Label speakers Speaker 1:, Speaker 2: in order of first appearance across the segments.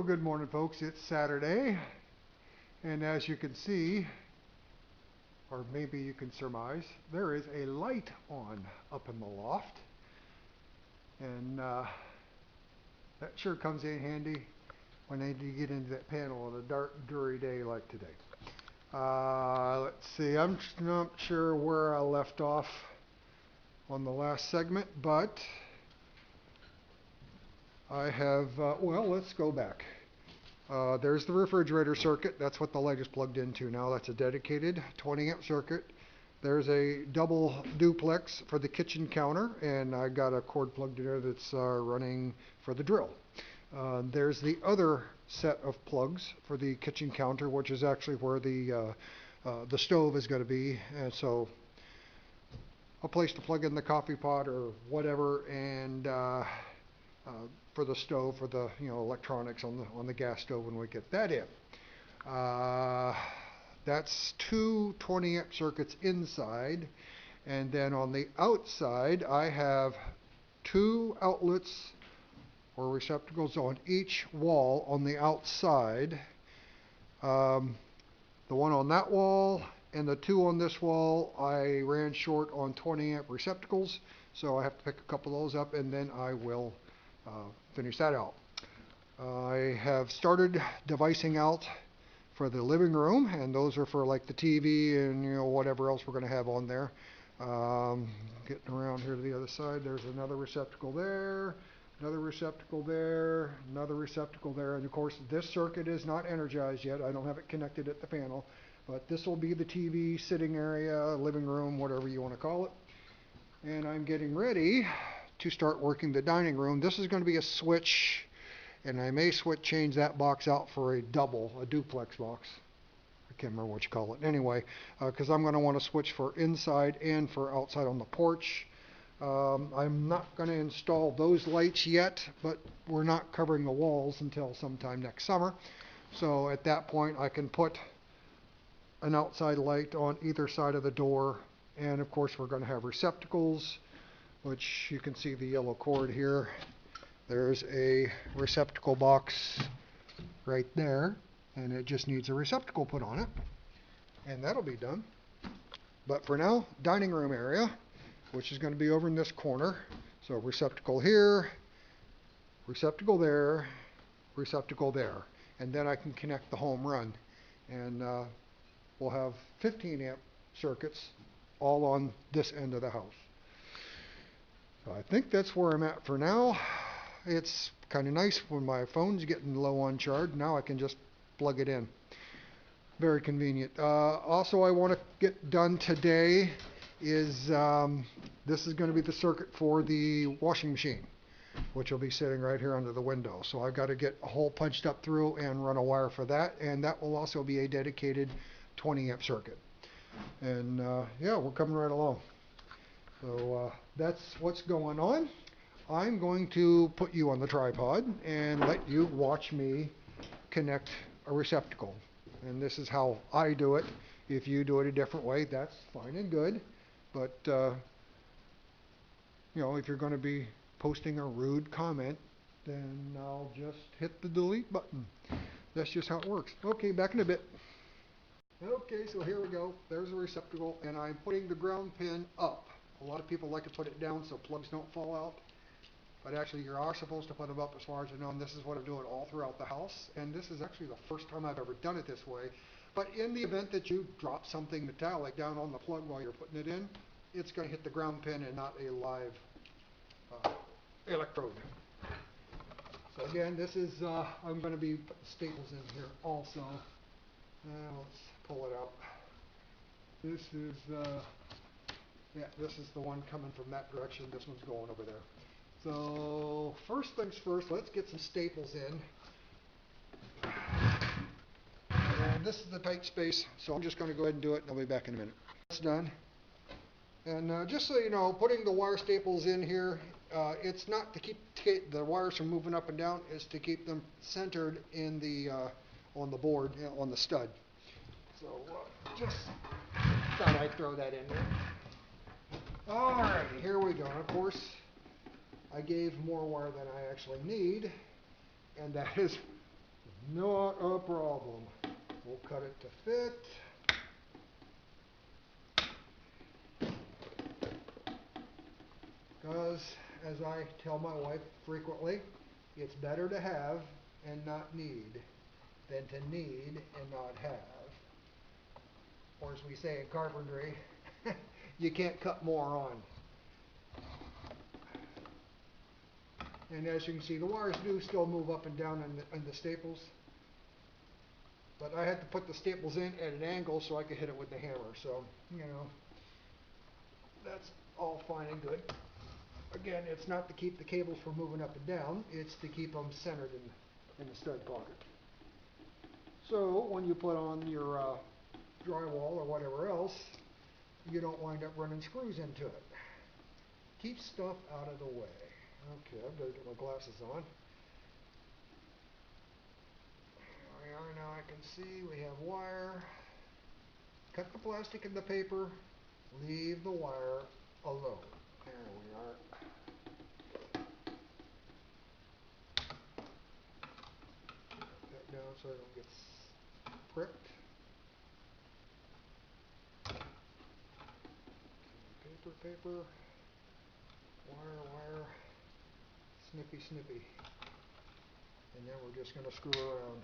Speaker 1: Good morning, folks. It's Saturday, and as you can see, or maybe you can surmise, there is a light on up in the loft, and that sure comes in handy when I need to get into that panel on a dark, dreary day like today. Let's see, I'm not sure where I left off on the last segment, but I have, well, let's go back. There's the refrigerator circuit. That's what the light is plugged into now. That's a dedicated 20 amp circuit. There's a double duplex for the kitchen counter, and I got a cord plugged in there that's running for the drill. There's the other set of plugs for the kitchen counter, which is actually where the stove is going to be. And so a place to plug in the coffee pot or whatever, and for the stove, for the electronics on the gas stove when we get that in. That's two 20 amp circuits inside, and then on the outside I have two outlets or receptacles on each wall on the outside. The one on that wall and the two on this wall, I ran short on 20 amp receptacles, so I have to pick a couple of those up, and then I will finish that out. I have started devising out for the living room, and those are for like the TV and whatever else we're going to have on there. Getting around here to the other side, there's another receptacle there, another receptacle there, another receptacle there, and of course this circuit is not energized yet. I don't have it connected at the panel, but this will be the TV sitting area, living room, whatever you want to call it. And I'm getting ready to start working the dining room. This is going to be a switch, and I may change that box out for a duplex box. I can't remember what you call it. Anyway, because I'm going to want to switch for inside and for outside on the porch. I'm not going to install those lights yet, but we're not covering the walls until sometime next summer. So at that point I can put an outside light on either side of the door, and of course we're going to have receptacles, which you can see the yellow cord here. There's a receptacle box right there, and it just needs a receptacle put on it, and that'll be done. But for now, dining room area, which is going to be over in this corner. So receptacle here, receptacle there, receptacle there, and then I can connect the home run, and we'll have 15 amp circuits all on this end of the house. So I think that's where I'm at for now. It's kind of nice when my phone's getting low on charge. Now I can just plug it in. Very convenient. Also, I want to get done today is this is going to be the circuit for the washing machine, which will be sitting right here under the window. So I've got to get a hole punched up through and run a wire for that, and that will also be a dedicated 20 amp circuit. And yeah, we're coming right along. So that's what's going on. I'm going to put you on the tripod and let you watch me connect a receptacle. And this is how I do it. If you do it a different way, that's fine and good. But if you're going to be posting a rude comment, then I'll just hit the delete button. That's just how it works. Okay, back in a bit. Okay, so here we go. There's a receptacle, and I'm putting the ground pin up. A lot of people like to put it down so plugs don't fall out, but actually you are supposed to put them up as far as I know, and this is what I'm doing all throughout the house. And this is actually the first time I've ever done it this way. But in the event that you drop something metallic down on the plug while you're putting it in, it's going to hit the ground pin and not a live electrode. So again, this is, I'm going to be putting staples in here also. Let's pull it out. This is, yeah, this is the one coming from that direction. This one's going over there. So first things first, let's get some staples in. And this is the tight space, so I'm just going to go ahead and do it, and I'll be back in a minute. That's done. And just so you know, putting the wire staples in here, it's not to keep the wires from moving up and down, it's to keep them centered in the on the board, on the stud. So just thought I'd throw that in there. Alrighty, here we go. And of course, I gave more wire than I actually need, and that is Not a problem. We'll cut it to fit. Because, as I tell my wife frequently, it's better to have and not need than to need and not have. Or as we say in carpentry, you can't cut more on. And as you can see, the wires do still move up and down in the staples. But I had to put the staples in at an angle so I could hit it with the hammer. So, that's all fine and good. Again, it's not to keep the cables from moving up and down. It's to keep them centered in the stud pocket. So, when you put on your drywall or whatever else, you don't wind up running screws into it. Keep stuff out of the way. Okay, I've got to get my glasses on. Here we are now. I can see we have wire. Cut the plastic and the paper. Leave the wire alone. There we are. Put that down so it don't get pricked. Paper. Wire. Snippy. And then we're just going to screw around.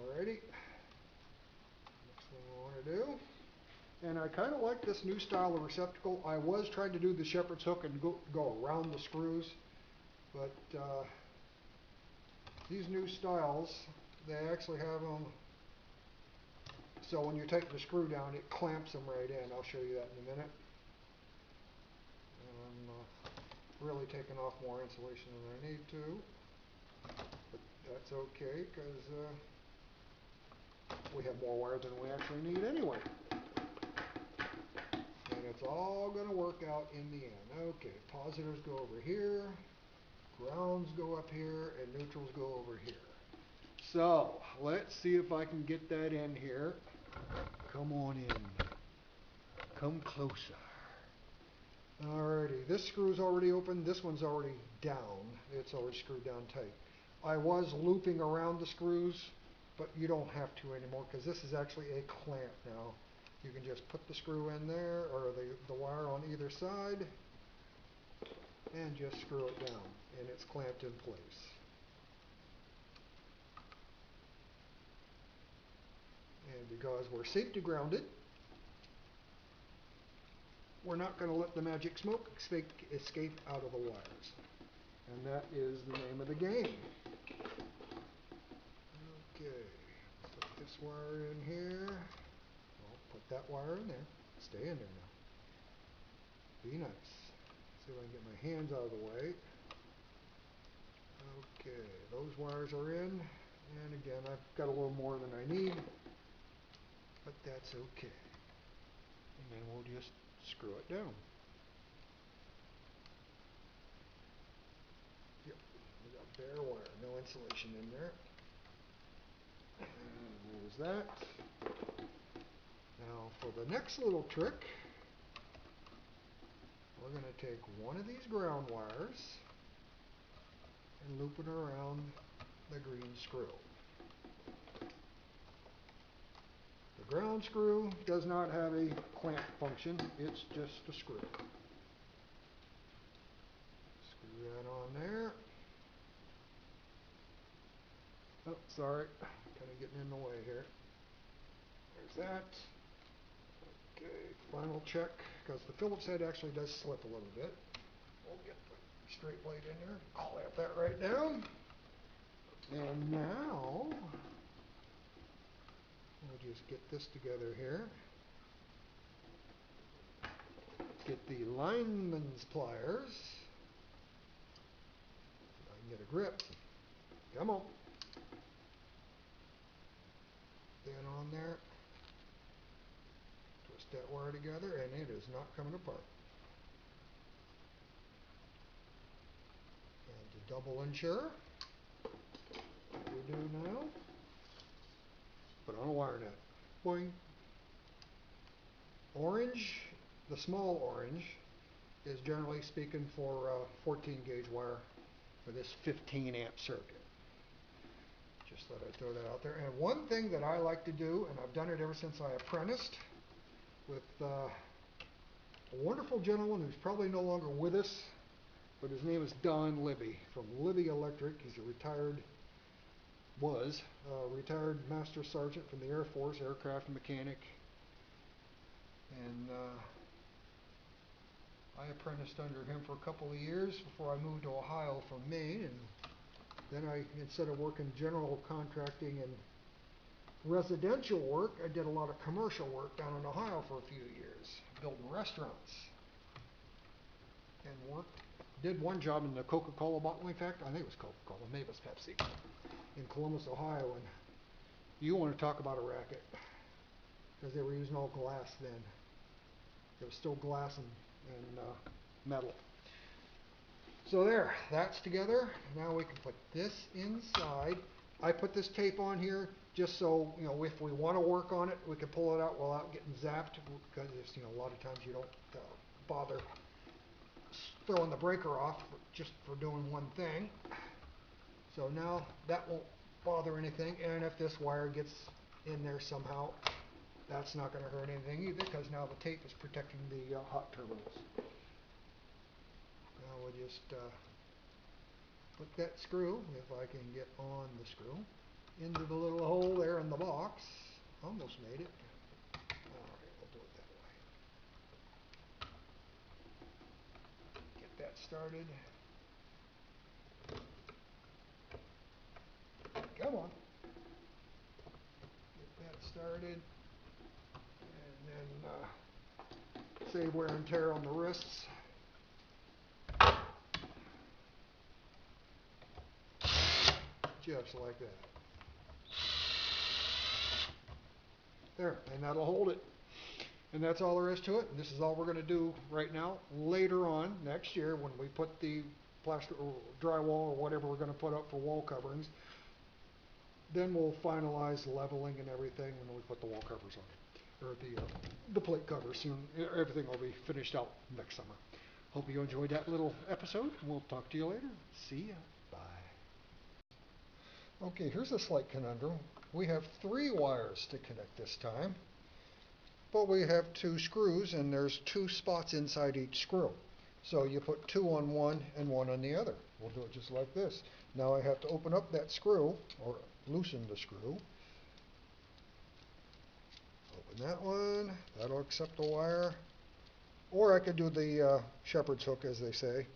Speaker 1: Alrighty. Next thing we want to do. And I kind of like this new style of receptacle. I was trying to do the shepherd's hook and go around the screws. But these new styles, they actually have them. So when you take the screw down, it clamps them right in. I'll show you that in a minute. And I'm really taking off more insulation than I need to. But that's okay, because we have more wire than we actually need anyway. And it's all going to work out in the end. Okay, positives go over here, grounds go up here, and neutrals go over here. So, let's see if I can get that in here. Come on in. Come closer. Alrighty, this screw's already open. This one's already down. It's already screwed down tight. I was looping around the screws, but you don't have to anymore because this is actually a clamp now. You can just put the screw in there, or the wire on either side, and just screw it down, and it's clamped in place. And because we're safety grounded, we're not going to let the magic smoke escape out of the wires. And that is the name of the game. Okay, put this wire in here. Well, put that wire in there. Stay in there now. Be nice. See if I can get my hands out of the way. Okay, those wires are in. And again, I've got a little more than I need. But that's okay. And then we'll just screw it down. Yep, we got bare wire, no insulation in there. And there's that. Now for the next little trick, we're going to take one of these ground wires and loop it around the green screw. The ground screw does not have a clamp function, it's just a screw. Screw that on there. Oh, sorry, kind of getting in the way here. There's that. Okay, final check, because the Phillips head actually does slip a little bit. We'll get the straight blade in there, clamp that right down. And now, we'll just get this together here. Get the lineman's pliers. So I can get a grip. Come on. Then on there. Twist that wire together and it is not coming apart. And to double ensure, what we do now, put on a wire nut. Boing. Orange, the small orange, is generally speaking for 14 gauge wire for this 15 amp circuit. Just thought I'd throw that out there. And one thing that I like to do, and I've done it ever since I apprenticed with a wonderful gentleman who's probably no longer with us, but his name is Don Libby from Libby Electric. He's was a retired master sergeant from the Air Force, aircraft mechanic, and I apprenticed under him for a couple of years before I moved to Ohio from Maine, and then instead of working general contracting and residential work, I did a lot of commercial work down in Ohio for a few years, building restaurants, and did one job in the Coca-Cola bottling factory. I think it was Coca-Cola, maybe it was Pepsi, in Columbus, Ohio. And you want to talk about a racket, because they were using all glass then. It was still glass and metal. So there, that's together. Now we can put this inside. I put this tape on here just so, if we want to work on it, we can pull it out without getting zapped, because a lot of times you don't bother throwing the breaker off just for doing one thing. So now that won't bother anything, and if this wire gets in there somehow, that's not going to hurt anything either, because now the tape is protecting the hot terminals. Now we'll just put that screw, if I can get on the screw, into the little hole there in the box. Almost made it. Alright, we'll do it that way. Get that started. Come on. Get that started. And then save wear and tear on the wrists. Just like that. There, and that'll hold it. And that's all there is to it. And this is all we're going to do right now. Later on, next year, when we put the plaster or drywall or whatever we're going to put up for wall coverings, then we'll finalize leveling and everything when we put the wall covers on, or the plate covers. Soon everything will be finished out next summer. Hope you enjoyed that little episode. We'll talk to you later. See ya. Bye. Okay, here's a slight conundrum. We have 3 wires to connect this time, but we have 2 screws, and there's 2 spots inside each screw. So you put 2 on one and 1 on the other. We'll do it just like this. Now I have to open up that screw, or loosen the screw. Open that one. That'll accept the wire. Or I could do the shepherd's hook, as they say,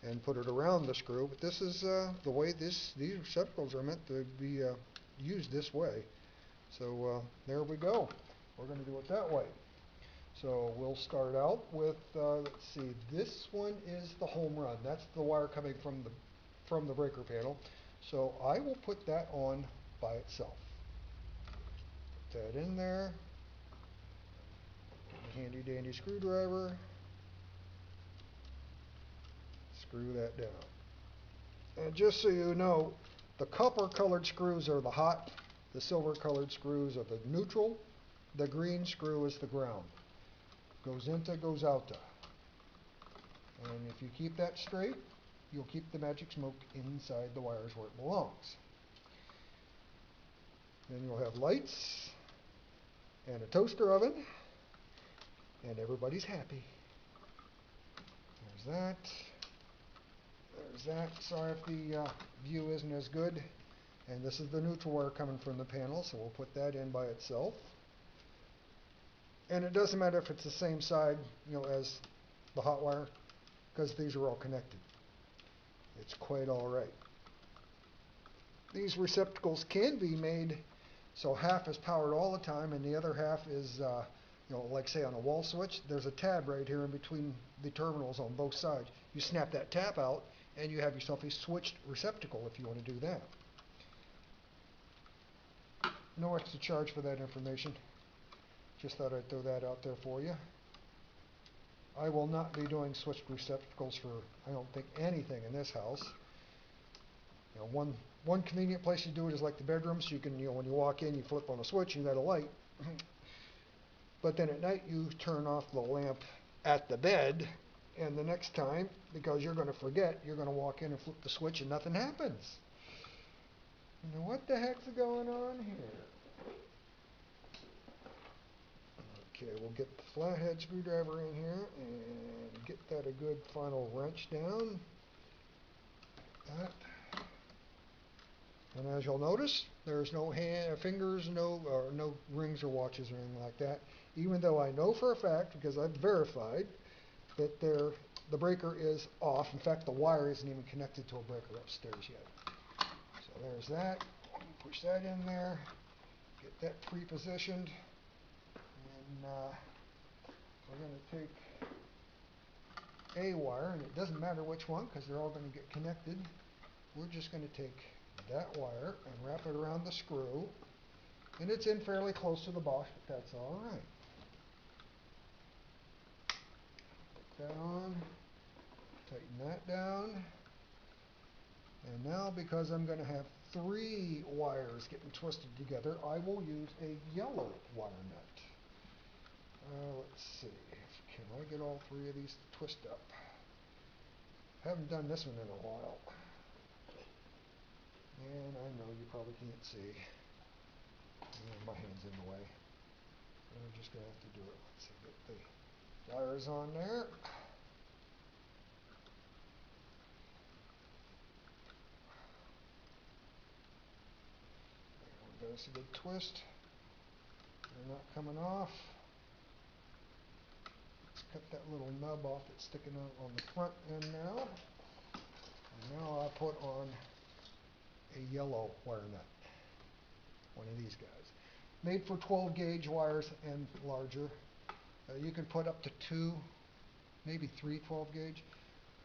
Speaker 1: and put it around the screw. But this is the way these receptacles are meant to be used this way. So there we go. We're going to do it that way. So we'll start out with, let's see, this one is the home run. That's the wire coming from the breaker panel. So I will put that on by itself. Put that in there. Handy dandy screwdriver. Screw that down. And just so you know, the copper colored screws are the hot, the silver colored screws are the neutral, the green screw is the ground. Goes into, goes out. And if you keep that straight, you'll keep the magic smoke inside the wires where it belongs. Then you'll have lights and a toaster oven, and everybody's happy. There's that. There's that. Sorry if the view isn't as good. And this is the neutral wire coming from the panel, so we'll put that in by itself. And it doesn't matter if it's the same side, as the hot wire, because these are all connected. It's quite all right. These receptacles can be made so half is powered all the time and the other half is, like say on a wall switch, there's a tab right here in between the terminals on both sides. You snap that tab out and you have yourself a switched receptacle if you want to do that. No extra charge for that information. Just thought I'd throw that out there for you. I will not be doing switched receptacles for, I don't think, anything in this house. One convenient place to do it is like the bedrooms. You can, when you walk in, you flip on a switch, you got a light. But then at night, you turn off the lamp at the bed, And the next time, because you're going to forget, you're going to walk in and flip the switch and nothing happens. Now what the heck's going on here? Okay, we'll get the flathead screwdriver in here and get that a good final wrench down. That. And as you'll notice, there's no fingers, no rings or watches or anything like that. Even though I know for a fact, because I've verified, that the breaker is off. In fact, the wire isn't even connected to a breaker upstairs yet. So there's that. Push that in there. Get that pre-positioned. And we're going to take a wire, and it doesn't matter which one because they're all going to get connected. We're just going to take that wire and wrap it around the screw. And it's in fairly close to the box, but that's all right. Put that on. Tighten that down. And now, because I'm going to have 3 wires getting twisted together, I will use a yellow wire nut. Let's see. Can I get all 3 of these to twist up? Haven't done this one in a while. And I know you probably can't see. My hand's in the way. I'm just going to have to do it. Let's see. Get the wires on there. Give us a good twist. They're not coming off. Let's cut that little nub off that's sticking out on the front end now. And now I'll put on a yellow wire nut. One of these guys. Made for 12 gauge wires and larger. You can put up to 2, maybe 3 12 gauge.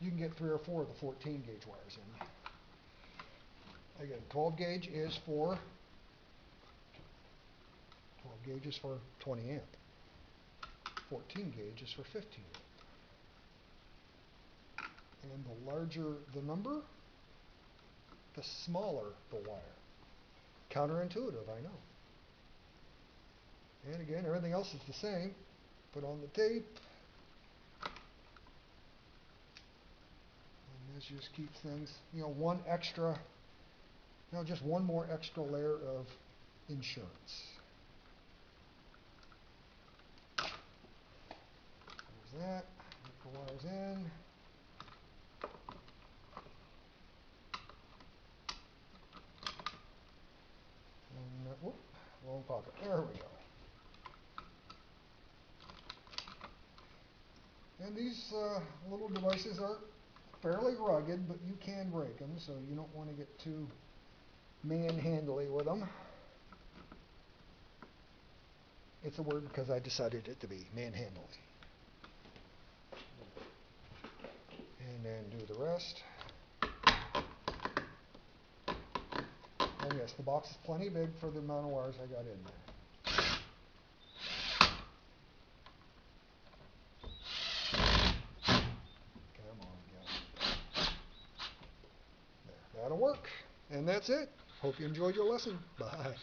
Speaker 1: You can get 3 or 4 of the 14 gauge wires in. Again, 12 gauge is for 20 amp. 14 gauge is for 15 amp. And the larger the number, the smaller the wire. Counterintuitive, I know. And again, everything else is the same. Put on the tape. And this just keeps things, just one more extra layer of insurance. There's that. Put the wires in. And, whoop, wrong pocket. There we go. And these little devices are fairly rugged, but you can break them, so you don't want to get too manhandly with them. It's a word because I decided it to be manhandly. And then do the rest. And yes, the box is plenty big for the amount of wires I got in there. Come on, guys. There, that'll work. And that's it. Hope you enjoyed your lesson. Bye.